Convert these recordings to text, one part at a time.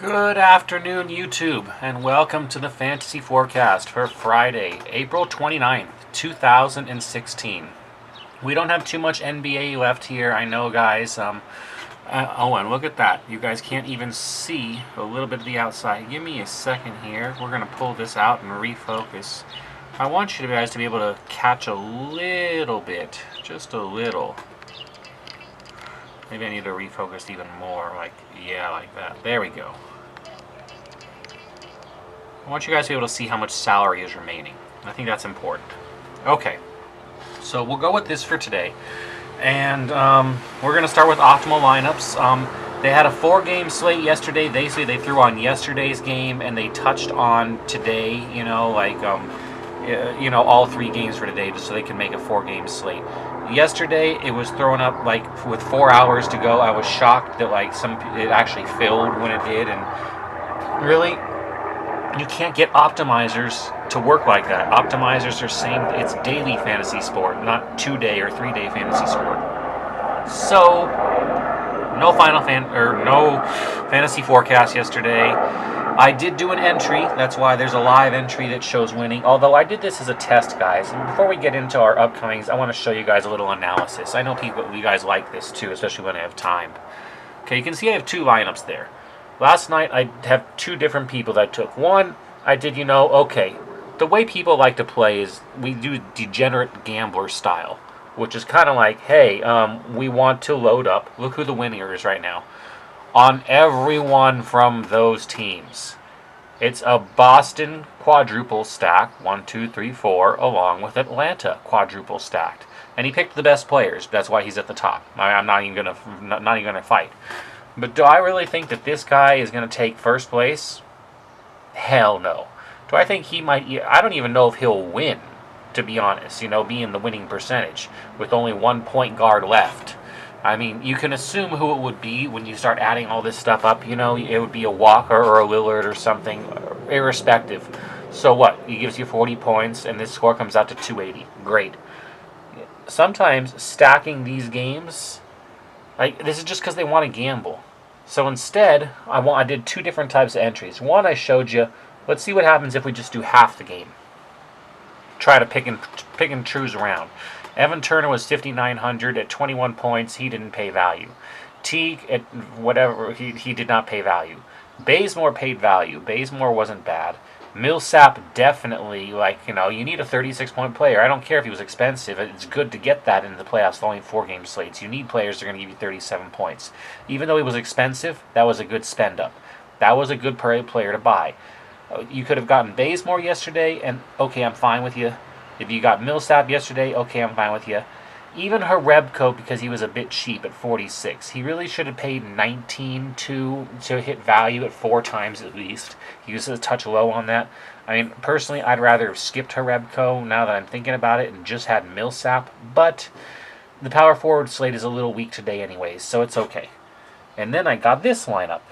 Good afternoon, YouTube, and welcome to the Fantasy Forecast for Friday, April 29th, 2016. We don't have too much NBA left here, I know, guys. And look at that. You guys can't even see a little bit of the outside. Give me a second here. We're going to pull this out and refocus. I want you guys to be able to catch a little bit, just a little. Maybe I need to refocus even more, like that. There we go. I want you guys to be able to see how much salary is remaining. I think that's important. Okay, so we'll go with this for today. And we're going to start with optimal lineups. They had a 4-game slate yesterday. Basically, they threw on yesterday's game and they touched on today, all 3 games for today just so they can make a 4-game slate. Yesterday, it was thrown up with 4 hours to go. I was shocked that it actually filled when it did, and really, you can't get optimizers to work like that. Optimizers are saying it's daily fantasy sport, not 2-day or 3-day fantasy sport. So, no fantasy forecast yesterday. I did do an entry. That's why there's a live entry that shows winning. Although I did this as a test, guys. And before we get into our upcomings, I want to show you guys a little analysis. I know you guys like this too, especially when I have time. Okay, you can see I have 2 lineups there. Last night, I have 2 different people that I took. One, I did, the way people like to play is we do degenerate gambler style, which is kind of like, hey, we want to load up. Look who the winner is right now. On everyone from those teams. It's a Boston quadruple stack, 1, 2, 3, 4, along with Atlanta quadruple stacked. And he picked the best players. That's why he's at the top. I'm not even gonna fight. But do I really think that this guy is going to take first place? Hell no. Do I think he might? I don't even know if he'll win, to be honest, be in the winning percentage with only 1 point guard left. I mean, you can assume who it would be when you start adding all this stuff up. It would be a Walker or a Lillard or something, irrespective. So what? He gives you 40 points, and this score comes out to 280. Great. Sometimes stacking these games... this is just because they want to gamble. So instead, I did 2 different types of entries. One, I showed you, let's see what happens if we just do half the game. Try to pick and choose around. Evan Turner was 5,900 at 21 points. He didn't pay value. Teague, at whatever, he did not pay value. Bazemore paid value. Bazemore wasn't bad. Millsap definitely, you need a 36-point player. I don't care if he was expensive. It's good to get that in the playoffs, only 4-game slates. You need players that are going to give you 37 points. Even though he was expensive, that was a good spend-up. That was a good player to buy. You could have gotten Bazemore yesterday, and okay, I'm fine with you. If you got Millsap yesterday, okay, I'm fine with you. Even Horebko, because he was a bit cheap at 46. He really should have paid 19 to hit value at 4 times at least. He was a touch low on that. I mean, personally, I'd rather have skipped Horebko now that I'm thinking about it and just had Millsap. But the power forward slate is a little weak today anyways, so it's okay. And then I got this lineup,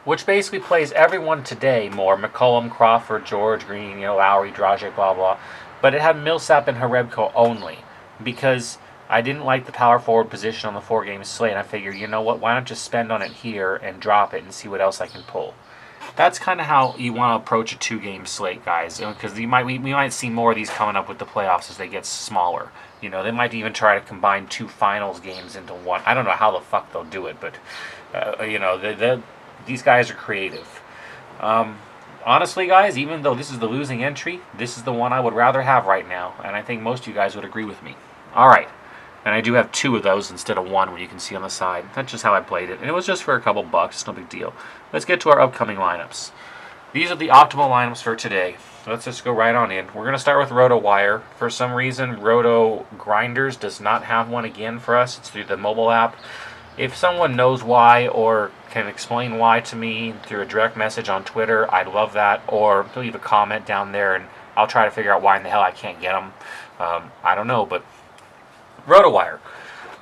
which basically plays everyone today more. McCollum, Crawford, George, Green, Lowry, Dragic, blah, blah. But it had Millsap and Horebko only because I didn't like the power forward position on the 4-game slate. And I figured, you know what, why not just spend on it here and drop it and see what else I can pull. That's kind of how you want to approach a 2-game slate, guys, because we might see more of these coming up with the playoffs as they get smaller. They might even try to combine 2 finals games into one. I don't know how the fuck they'll do it, but, these guys are creative. Honestly, guys, even though this is the losing entry, this is the one I would rather have right now, and I think most of you guys would agree with me. Alright, and I do have 2 of those instead of 1, where you can see on the side. That's just how I played it, and it was just for a couple bucks, it's no big deal. Let's get to our upcoming lineups. These are the optimal lineups for today. Let's just go right on in. We're going to start with RotoWire. For some reason, Roto Grinders does not have one again for us. It's through the mobile app. If someone knows why or can explain why to me through a direct message on Twitter, I'd love that. Or leave a comment down there and I'll try to figure out why in the hell I can't get them. I don't know, but RotoWire.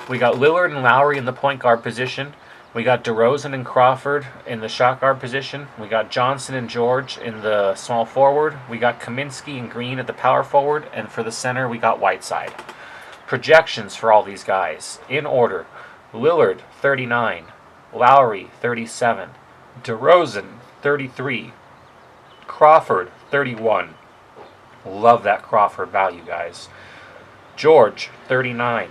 We got Lillard and Lowry in the point guard position. We got DeRozan and Crawford in the shot guard position. We got Johnson and George in the small forward. We got Kaminsky and Green at the power forward. And for the center, we got Whiteside. Projections for all these guys in order. Lillard, 39. Lowry, 37. DeRozan, 33. Crawford, 31. Love that Crawford value, guys. George, 39.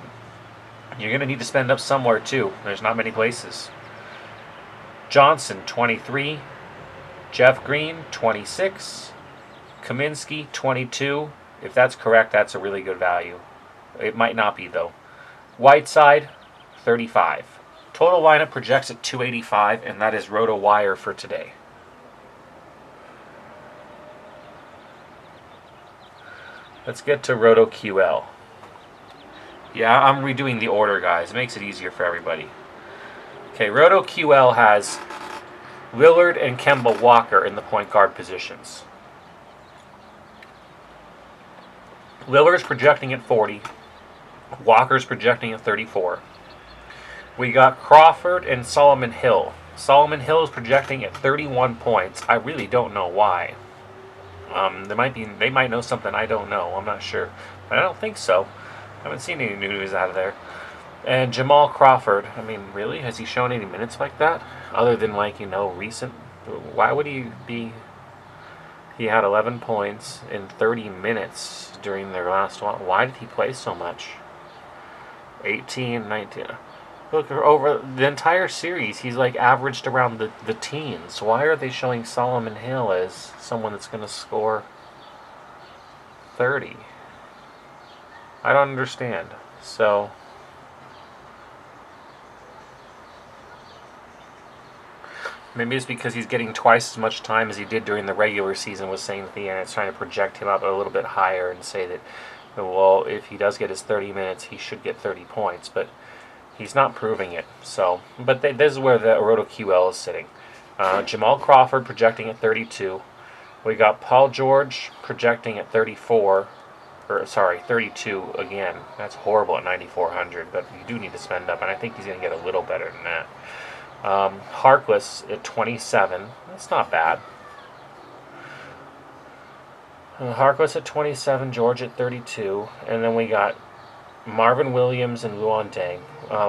You're going to need to spend up somewhere, too. There's not many places. Johnson, 23. Jeff Green, 26. Kaminsky, 22. If that's correct, that's a really good value. It might not be, though. Whiteside, 35. Total lineup projects at 285, and that is RotoWire for today. Let's get to RotoQL. Yeah, I'm redoing the order, guys. It makes it easier for everybody. Okay, RotoQL has Lillard and Kemba Walker in the point guard positions. Lillard's projecting at 40. Walker's projecting at 34. We got Crawford and Solomon Hill. Solomon Hill is projecting at 31 points. I really don't know why. They might know something I don't know. I'm not sure. But I don't think so. I haven't seen any news out of there. And Jamal Crawford. I mean, really? Has he shown any minutes like that? Other than, recent? Why would he be... He had 11 points in 30 minutes during their last one. Why did he play so much? 18, 19... Look, over the entire series, he's averaged around the teens. Why are they showing Solomon Hill as someone that's going to score 30? I don't understand. So, maybe it's because he's getting twice as much time as he did during the regular season, was saying that the internet's trying to project him up a little bit higher and say that, well, if he does get his 30 minutes, he should get 30 points. But he's not proving it. So, but this is where the RotoQL is sitting. Jamal Crawford projecting at 32. We got Paul George projecting at 34. 32 again. That's horrible at 9,400, but you do need to spend up, and I think he's going to get a little better than that. Harkless at 27. That's not bad. Harkless at 27, George at 32, and then we got Marvin Williams and Luol Deng.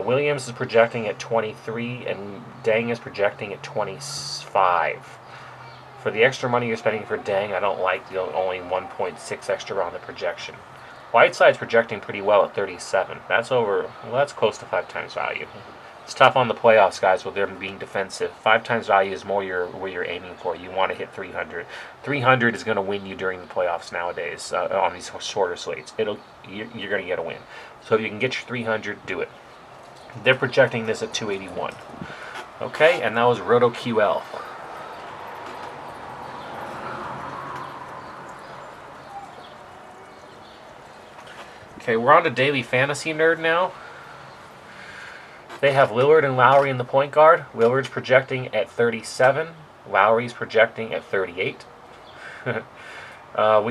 Williams is projecting at 23, and Deng is projecting at 25. For the extra money you're spending for Deng, I don't like the only 1.6 extra on the projection. Whiteside's projecting pretty well at 37. That's close to 5 times value. It's tough on the playoffs, guys, with them being defensive. 5 times value is more where you're aiming for. You want to hit 300. 300 is going to win you during the playoffs nowadays on these shorter slates. You're going to get a win. So if you can get your 300, do it. They're projecting this at 281. Okay, and that was RotoQL. Okay, we're on to Daily Fantasy Nerd now. They have Lillard and Lowry in the point guard. Lillard's projecting at 37. Lowry's projecting at 38. We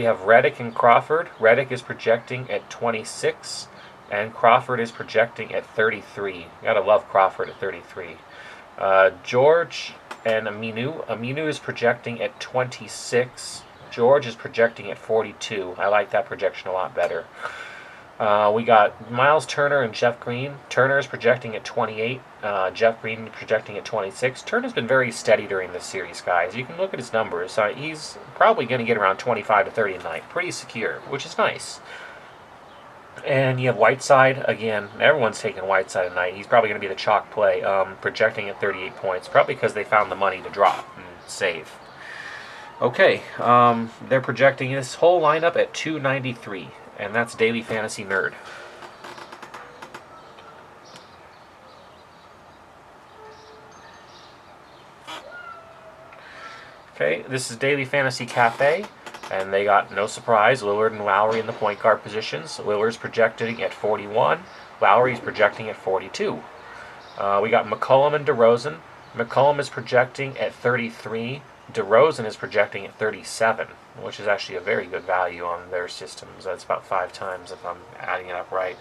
have Redick and Crawford. Redick is projecting at 26. And Crawford is projecting at 33. You gotta love Crawford at 33. George and Aminu. Aminu is projecting at 26. George is projecting at 42. I like that projection a lot better. We got Miles Turner and Jeff Green. Turner is projecting at 28. Jeff Green projecting at 26. Turner's been very steady during this series, guys. You can look at his numbers. He's probably going to get around 25 to 30 a night. Pretty secure, which is nice. And you have Whiteside. Again, everyone's taking Whiteside at night. He's probably going to be the chalk play, projecting at 38 points. Probably because they found the money to drop and save. Okay, they're projecting this whole lineup at 293. And that's Daily Fantasy Nerd. Okay, this is Daily Fantasy Cafe. And they got, no surprise, Lillard and Lowry in the point guard positions. Lillard's projecting at 41. Lowry's projecting at 42. We got McCollum and DeRozan. McCollum is projecting at 33. DeRozan is projecting at 37, which is actually a very good value on their systems. That's about 5 times if I'm adding it up right.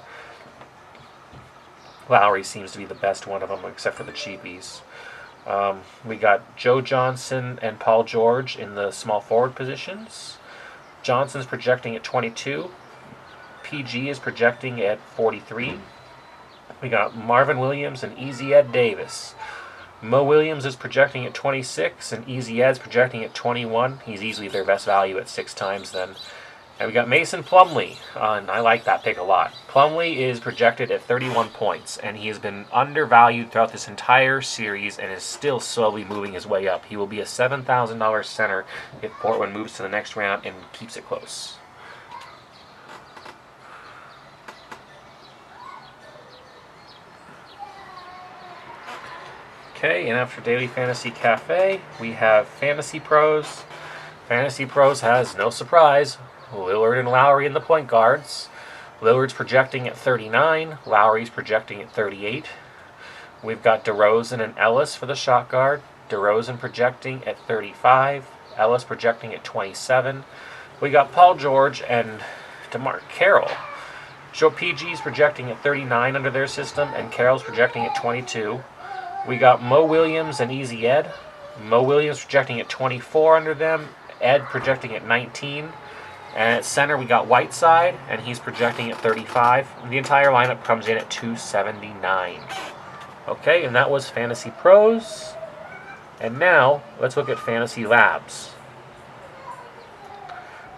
Lowry seems to be the best one of them, except for the cheapies. We got Joe Johnson and Paul George in the small forward positions. Johnson's projecting at 22. PG is projecting at 43. We got Marvin Williams and Easy Ed Davis. Mo Williams is projecting at 26, and Easy Ed's projecting at 21. He's easily their best value at 6 times then. And we got Mason Plumlee, and I like that pick a lot. Plumlee is projected at 31 points, and he has been undervalued throughout this entire series and is still slowly moving his way up. He will be a $7,000 center if Portland moves to the next round and keeps it close. Okay, and after Daily Fantasy Cafe, we have Fantasy Pros. Fantasy Pros has, no surprise, Lillard and Lowry in the point guards. Lillard's projecting at 39. Lowry's projecting at 38. We've got DeRozan and Ellis for the shot guard. DeRozan projecting at 35. Ellis projecting at 27. We got Paul George and DeMar Carroll. Joe PG's projecting at 39 under their system, and Carroll's projecting at 22. We got Mo Williams and Easy Ed. Mo Williams projecting at 24 under them. Ed projecting at 19. And at center, we got Whiteside, and he's projecting at 35. The entire lineup comes in at 279. Okay, and that was Fantasy Pros. And now, let's look at Fantasy Labs.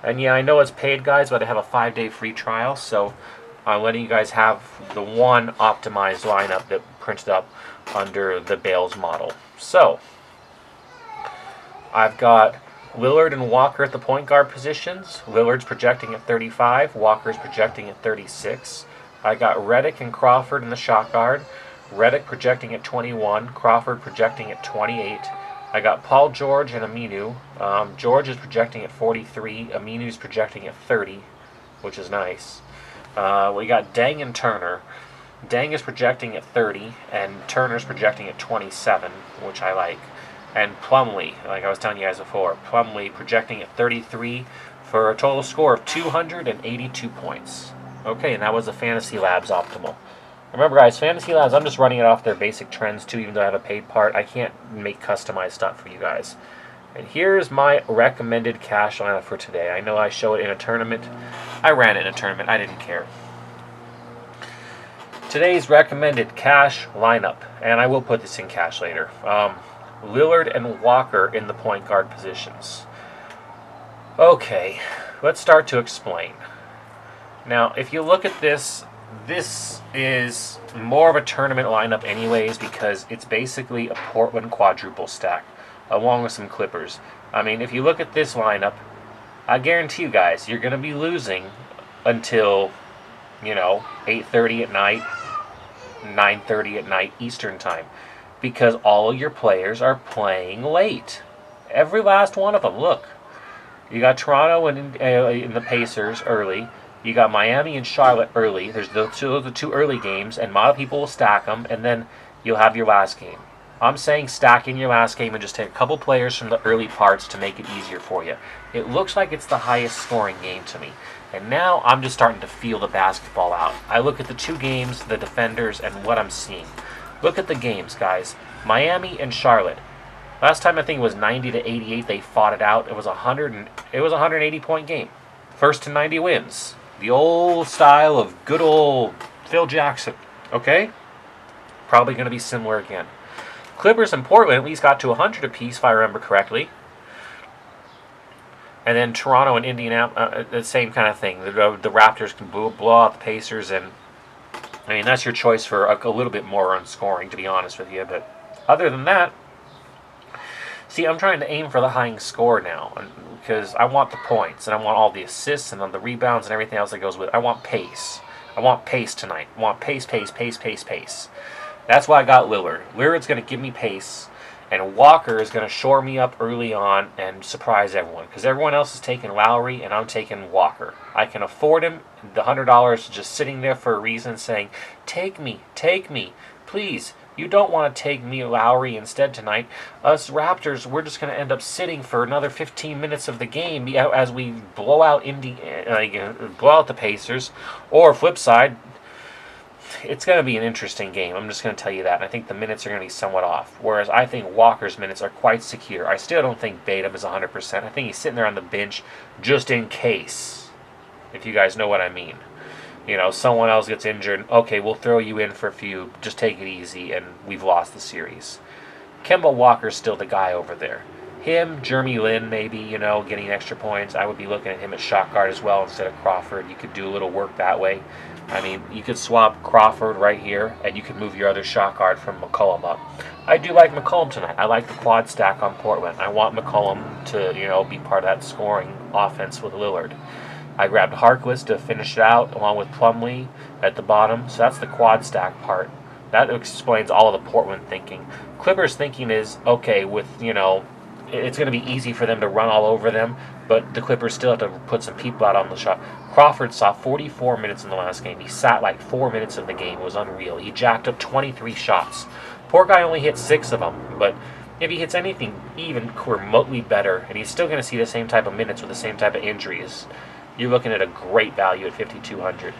And yeah, I know it's paid, guys, but I have a 5-day free trial, so I'm letting you guys have the one optimized lineup that printed up under the Bales model. So, I've got Lillard and Walker at the point guard positions. Lillard's projecting at 35. Walker's projecting at 36. I got Redick and Crawford in the shot guard. Redick projecting at 21. Crawford projecting at 28. I got Paul George and Aminu. George is projecting at 43. Aminu's projecting at 30, which is nice. We got Deng and Turner. Deng is projecting at 30, and Turner's projecting at 27, which I like. And Plumlee, like I was telling you guys before, Plumlee projecting at 33 for a total score of 282 points. Okay, and that was the Fantasy Labs Optimal. Remember, guys, Fantasy Labs, I'm just running it off their basic trends, too, even though I have a paid part. I can't make customized stuff for you guys. And here's my recommended cash lineup for today. I know I show it in a tournament. I ran it in a tournament. I didn't care. Today's recommended cash lineup, and I will put this in cash later. Lillard and Walker in the point guard positions. Okay, let's start to explain. Now, if you look at this, this is more of a tournament lineup anyways because it's basically a Portland quadruple stack along with some Clippers. I mean, if you look at this lineup, I guarantee you guys, you're going to be losing until, 8:30 at night, 9:30 at night Eastern time. Because all your players are playing late. Every last one of them. Look, you got Toronto and the Pacers early. You got Miami and Charlotte early. There's the two early games, and a lot of people will stack them, and then you'll have your last game. I'm saying stack in your last game and just take a couple players from the early parts to make it easier for you. It looks like it's the highest scoring game to me. And now I'm just starting to feel the basketball out. I look at the two games, the defenders, and what I'm seeing. Look at the games, guys. Miami and Charlotte. Last time I think it was 90 to 88. They fought it out. It was a 180-point game. First to 90 wins. The old style of good old Phil Jackson. Okay? Probably going to be similar again. Clippers and Portland at least got to 100 apiece, if I remember correctly. And then Toronto and Indiana, the same kind of thing. The Raptors can blow out the Pacers, and I mean, that's your choice for a little bit more on scoring, to be honest with you. But other than that, see, I'm trying to aim for the high score now because I want the points, and I want all the assists and all the rebounds and everything else that goes with it. I want pace. I want pace tonight. I want pace. That's why I got Lillard. Lillard's going to give me pace, and Walker is going to shore me up early on and surprise everyone because everyone else is taking Lowry, and I'm taking Walker. I can afford him. The $100 is just sitting there for a reason saying, take me, please. You don't want to take me, Lowry, instead tonight. Us Raptors, we're just going to end up sitting for another 15 minutes of the game as we blow out the Pacers. Or flip side, it's going to be an interesting game. I'm just going to tell you that. And I think the minutes are going to be somewhat off. Whereas I think Walker's minutes are quite secure. I still don't think Batum is 100%. I think he's sitting there on the bench just in case, if you guys know what I mean. Someone else gets injured. Okay, we'll throw you in for a few. Just take it easy, and we've lost the series. Kemba Walker's still the guy over there. Him, Jeremy Lin, maybe, getting extra points. I would be looking at him at shot guard as well instead of Crawford. You could do a little work that way. I mean, you could swap Crawford right here, and you could move your other shot guard from McCollum up. I do like McCollum tonight. I like the quad stack on Portland. I want McCollum to, be part of that scoring offense with Lillard. I grabbed Harkless to finish it out, along with Plumlee at the bottom. So that's the quad stack part. That explains all of the Portland thinking. Clippers thinking is, okay, with, it's going to be easy for them to run all over them, but the Clippers still have to put some people out on the shot. Crawford saw 44 minutes in the last game. He sat like 4 minutes in the game. It was unreal. He jacked up 23 shots. Poor guy only hit 6 of them, but if he hits anything even remotely better, and he's still going to see the same type of minutes with the same type of injuries, you're looking at a great value at 5,200.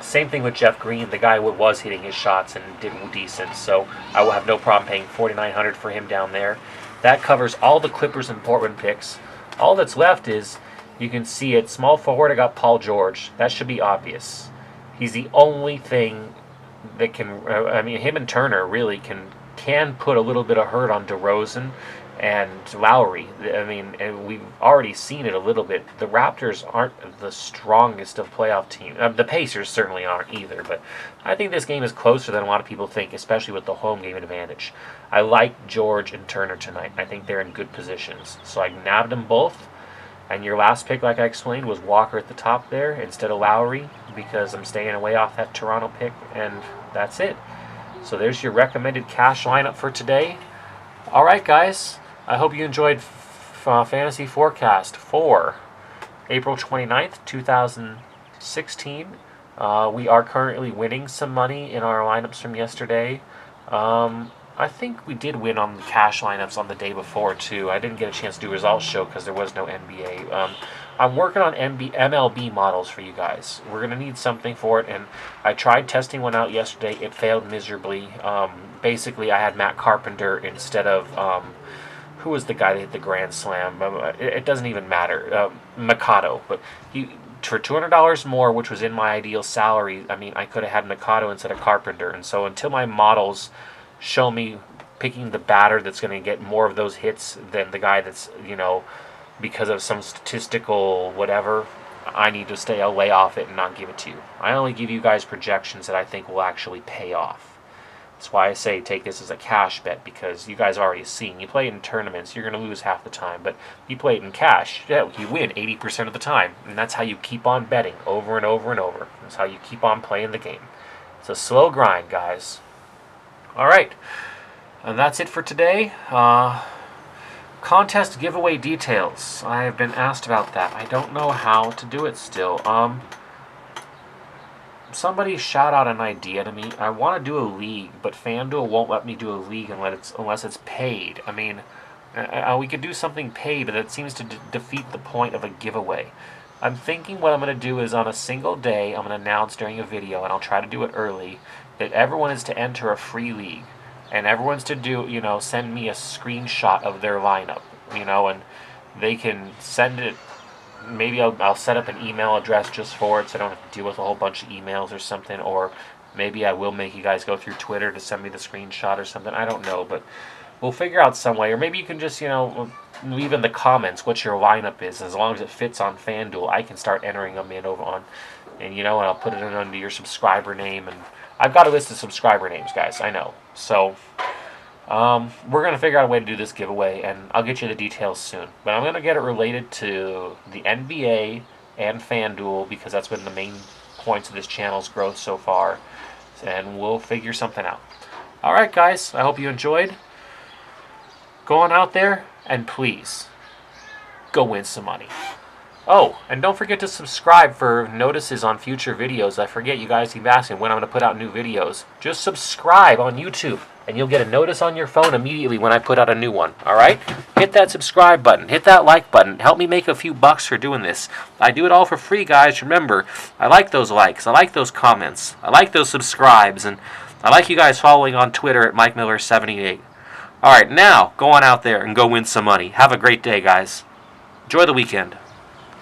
Same thing with Jeff Green. The guy was hitting his shots and did decent, so I will have no problem paying 4,900 for him down there. That covers all the Clippers and Portland picks. All that's left is, you can see at small forward, I got Paul George. That should be obvious. He's the only thing that can, him and Turner really can put a little bit of hurt on DeRozan and Lowry. And we've already seen it a little bit. The Raptors aren't the strongest of playoff teams. The Pacers certainly aren't either, but I think this game is closer than a lot of people think, especially with the home game advantage. I like George and Turner tonight. I think they're in good positions. So I nabbed them both. And your last pick, like I explained, was Walker at the top there instead of Lowry, because I'm staying away off that Toronto pick, and that's it. So there's your recommended cash lineup for today. All right, guys. I hope you enjoyed Fantasy Forecast for April 29th, 2016. We are currently winning some money in our lineups from yesterday. I think we did win on the cash lineups on the day before, too. I didn't get a chance to do a results show because there was no NBA. I'm working on MLB models for you guys. We're going to need something for it, and I tried testing one out yesterday. It failed miserably. Basically, I had Matt Carpenter instead of... who was the guy that hit the Grand Slam? It doesn't even matter. Mikado. But for $200 more, which was in my ideal salary, I could have had Mikado instead of Carpenter. And so until my models show me picking the batter that's going to get more of those hits than the guy that's, because of some statistical whatever, I need to stay away off it and not give it to you. I only give you guys projections that I think will actually pay off. That's why I say take this as a cash bet, because you guys already seen. You play it in tournaments, you're going to lose half the time. But you play it in cash, you win 80% of the time. And that's how you keep on betting over and over and over. That's how you keep on playing the game. It's a slow grind, guys. All right. And that's it for today. Contest giveaway details. I have been asked about that. I don't know how to do it still. Somebody shout out an idea to me. I want to do a league, but FanDuel won't let me do a league unless it's paid. We could do something paid, but that seems to defeat the point of a giveaway. I'm thinking what I'm going to do is on a single day, I'm going to announce during a video, and I'll try to do it early, that everyone is to enter a free league. And everyone's to do, send me a screenshot of their lineup, and they can send it. Maybe I'll set up an email address just for it so I don't have to deal with a whole bunch of emails or something. Or maybe I will make you guys go through Twitter to send me the screenshot or something. I don't know, but we'll figure out some way. Or maybe you can just, leave in the comments what your lineup is. As long as it fits on FanDuel, I can start entering them in over on. And, and I'll put it in under your subscriber name. And I've got a list of subscriber names, guys. I know. So... we're going to figure out a way to do this giveaway, and I'll get you the details soon. But I'm going to get it related to the NBA and FanDuel, because that's been the main points of this channel's growth so far. And we'll figure something out. Alright, guys. I hope you enjoyed. Go on out there, and please, go win some money. Oh, and don't forget to subscribe for notices on future videos. I forget, you guys keep asking when I'm going to put out new videos. Just subscribe on YouTube, and you'll get a notice on your phone immediately when I put out a new one. Alright? Hit that subscribe button. Hit that like button. Help me make a few bucks for doing this. I do it all for free, guys. Remember, I like those likes. I like those comments. I like those subscribes. And I like you guys following on Twitter at MikeMiller78. Alright, now, go on out there and go win some money. Have a great day, guys. Enjoy the weekend.